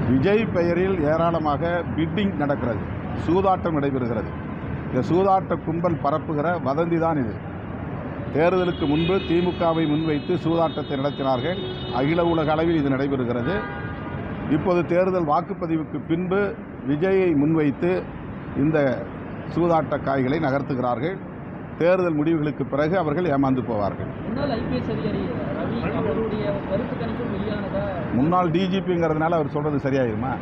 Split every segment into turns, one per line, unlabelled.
விஜய் பெயரில் ஏராளமாக பிட்டிங் நடக்கிறது, சூதாட்டம் நடைபெறுகிறது. இந்த சூதாட்ட கும்பல் பரப்புகிற வதந்தி தான் இது. தேர்தலுக்கு முன்பு திமுகவை முன்வைத்து சூதாட்டத்தை நடத்தினார்கள். அகில உலக அளவில் இது நடைபெறுகிறது. இப்போது தேர்தல் வாக்குப்பதிவுக்கு பின்பு விஜயை முன்வைத்து இந்த சூதாட்ட காய்களை நகர்த்துகிறார்கள். தேர்தல் முடிவுகளுக்கு பிறகு அவர்கள் ஏமாந்து போவார்கள். முன்னாள் டிஜிபிங்கிறதுனால அவர் சொல்கிறது சரியாயிருமா?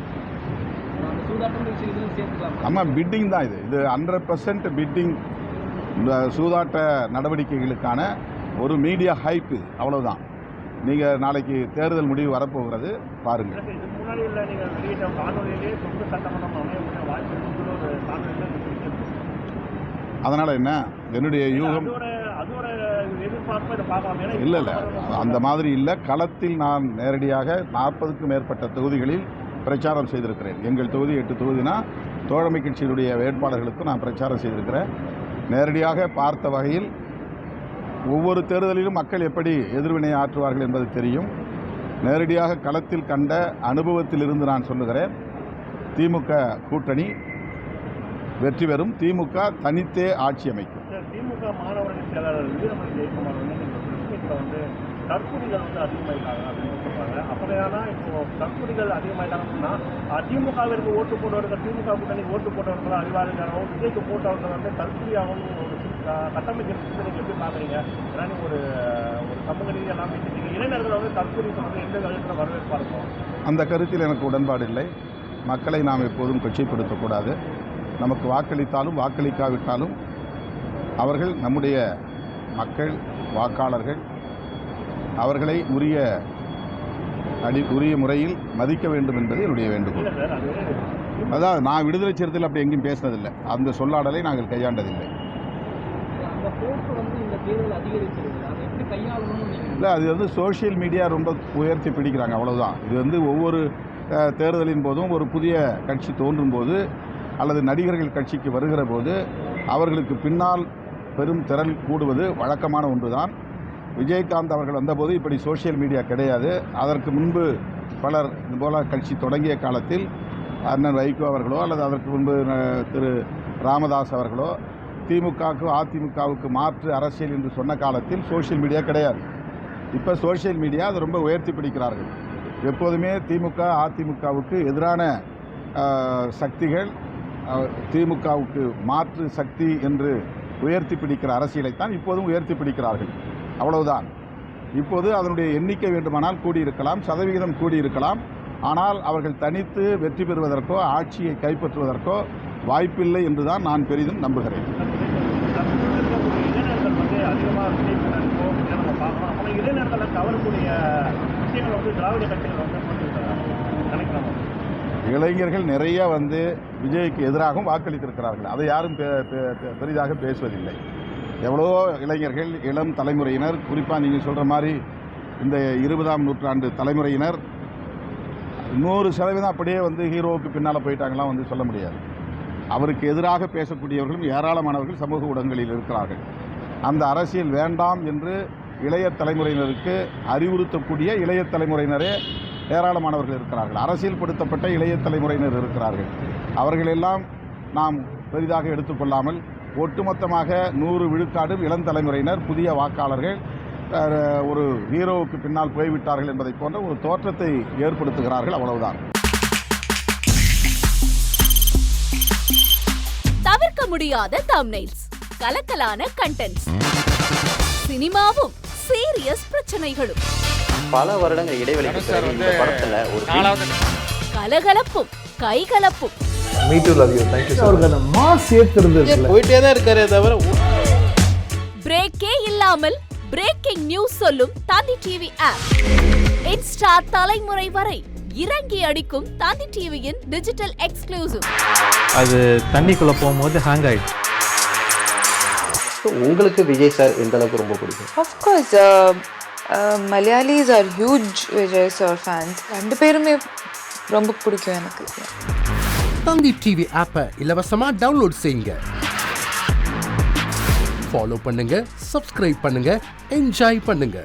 ஆமாம், பிட்டிங் தான் இது. இது 100% பிட்டிங். இந்த சூதாட்ட நடவடிக்கைகளுக்கான ஒரு மீடியா ஹைப் இது, அவ்வளவுதான். நீங்கள் நாளைக்கு தேர்தல் முடிவு வரப்போகிறது, பாருங்கள். அதனால் என்ன, என்னுடைய யூகம் இல்லை அந்த மாதிரி இல்லை. களத்தில் நான் நேரடியாக 40க்கும் மேற்பட்ட தொகுதிகளில் பிரச்சாரம் செய்திருக்கிறேன். எங்கள் தொகுதி 8 தொகுதினா தோழமை கட்சியினுடைய வேட்பாளர்களுக்கும் நான் பிரச்சாரம் செய்திருக்கிறேன். நேரடியாக பார்த்த வகையில் ஒவ்வொரு தேர்தலிலும் மக்கள் எப்படி எதிர்வினை ஆற்றுவார்கள் என்பது தெரியும். நேரடியாக களத்தில் கண்ட அனுபவத்திலிருந்து நான் சொல்லுகிறேன், திமுக கூட்டணி வெற்றி பெறும். திமுக தனித்தே ஆட்சி அமைக்கும்.
திமுக மாணவர்கள் செயலாளர் தற்கொலைகள் அதிகமாயிட்டாங்க அப்படின்னு சொல்றாங்க. அப்படியானா இப்போ தற்கொலைகள் அதிகமாயிட்டாங்கன்னா திமுகவிற்கு ஓட்டு போட்டவர்கள், திமுக கூட்டணிக்கு ஓட்டு போட்டவர்கள் அறிவாளியாகவும், விஜய்க்கு போட்டவர்கள் தற்கொலையாகவும் கட்டமைக்கிறது நீங்கள் எப்படி பார்க்குறீங்க? ஏன்னா ஒரு சமூக ரீதியாக எல்லாம் பேசிட்டீங்க. இளைஞர்கள் தற்கொலை சொல்றது எந்த காலத்தில் வரவேற்பா இருக்கும்?
அந்த கருத்தில் எனக்கு உடன்பாடு இல்லை. மக்களை நாம் எப்போதும் கொச்சைப்படுத்தக்கூடாது. நமக்கு வாக்களித்தாலும் வாக்களிக்காவிட்டாலும் அவர்கள் நம்முடைய மக்கள், வாக்காளர்கள். அவர்களை உரிய முறையில் மதிக்க வேண்டும் என்பது என்னுடைய வேண்டுகோள். அதாவது நான் விடுதலை சிறுத்தையில் அப்படி எங்கேயும் பேசினதில்லை. அந்த சொல்லாடலை நாங்கள் கையாண்டதில்லை. இல்லை, அது சோஷியல் மீடியா ரொம்ப உயர்த்தி பிடிக்கிறாங்க, அவ்வளோதான். இது ஒவ்வொரு தேர்தலின் போதும் ஒரு புதிய கட்சி தோன்றும் போது அல்லது நடிகர்கள் கட்சிக்கு வருகிற போது அவர்களுக்கு பின்னால் பெரும் திரள் கூடுவது வழக்கமான ஒன்றுதான். விஜயகாந்த் அவர்கள் வந்தபோது இப்படி சோஷியல் மீடியா கிடையாது. அதற்கு முன்பு பலர் இதுபோல கட்சி தொடங்கிய காலத்தில் அண்ணன் வைகோ அவர்களோ அல்லது அதற்கு முன்பு திரு ராமதாஸ் அவர்களோ திமுகவுக்கு அதிமுகவுக்கு மாற்று அரசியல் என்று சொன்ன காலத்தில் சோஷியல் மீடியா கிடையாது. இப்போ சோஷியல் மீடியா அதை ரொம்ப உயர்த்தி பிடிக்கிறார்கள். எப்போதுமே திமுக அதிமுகவுக்கு எதிரான சக்திகள் திமுகவுக்கு மாற்று சக்தி என்று உயர்த்தி பிடிக்கிற அரசியலைத்தான் இப்போதும் உயர்த்தி பிடிக்கிறார்கள், அவ்வளவுதான். இப்போது அதனுடைய எண்ணிக்கை வேண்டுமானால் கூடியிருக்கலாம், சதவிகிதம் கூடியிருக்கலாம். ஆனால் அவர்கள் தனித்து வெற்றி பெறுவதற்கோ ஆட்சியை கைப்பற்றுவதற்கோ வாய்ப்பில்லை என்றுதான் நான் பெரிதும் நம்புகிறேன். இளைஞர்கள் நிறைய விஜய்க்கு எதிராகவும் வாக்களித்திருக்கிறார்கள். அதை யாரும் பெரிதாக பேசுவதில்லை. எவ்வளோ இளைஞர்கள், இளம் தலைமுறையினர், குறிப்பாக நீங்கள் சொல்கிற மாதிரி இந்த 20ஆம் நூற்றாண்டு தலைமுறையினர் 100% அப்படியே ஹீரோவுக்கு பின்னால் போயிட்டாங்களாம் சொல்ல முடியாது. அவருக்கு எதிராக பேசக்கூடியவர்களும் ஏராளமானவர்கள் சமூக ஊடகங்களில் இருக்கிறார்கள். அந்த அரசியல் வேண்டாம் என்று இளைய தலைமுறையினருக்கு அறிவுறுத்தக்கூடிய இளைய தலைமுறையினரே ஏராளமானவர்கள் இருக்கிறார்கள். அரசியல்படுத்தப்பட்ட இளைய தலைமுறையினர் இருக்கிறார்கள். அவர்களெல்லாம் நாம் பெரிதாக எடுத்துக்கொள்ளாமல் ஒட்டுமொத்தமாக 100 விழுக்காடும் இளம் தலைமுறையினர், புதிய வாக்காளர்கள் ஒரு ஹீரோவுக்கு பின்னால் போய்விட்டார்கள் என்பதை போன்ற ஒரு தோற்றத்தை ஏற்படுத்துகிறார்கள், அவ்வளவுதான்.
தவிர்க்க முடியாத தம்ப்நெயில்ஸ், கலக்கலான கண்டென்ட்ஸ், சினிமாவும் சீரியஸ் பிரச்சனைகளும்,
பல வருடங்கள் இடைவெளிக்கு பிறகு இந்த படத்துல ஒரு
கலகலப்பும் கைகலப்பும்,
போயிட்டே தான் இருக்காரே தவிர
பிரேக்கே இல்லாமல் பிரேக்கிங் நியூஸ் சொல்லும் தந்தி டிவி ஆப். இன்ஸ்டா தலைமுறை வரை இறங்கி அடிக்கும் தந்தி டிவியின் டிஜிட்டல் எக்ஸ்க்ளூசிவ்.
அது தண்ணிக்குள்ள போகும்போது ஹேங் ஆயிடுச்சு.
உங்களுக்கு விஜய் சார் எந்த அளவுக்கு ரொம்ப பிடிக்கும்?
Of course, Malayalis are huge Vijay sir fans. ரெண்டு பேருமே ரொம்ப பிடிக்கும் எனக்கு.
தந்தி டிவி ஆப்பை இலவசமா டவுன்லோட் செய்யுங்க. ஃபாலோ பண்ணுங்க, சப்ஸ்கிரைப் பண்ணுங்க, என்ஜாய் பண்ணுங்க.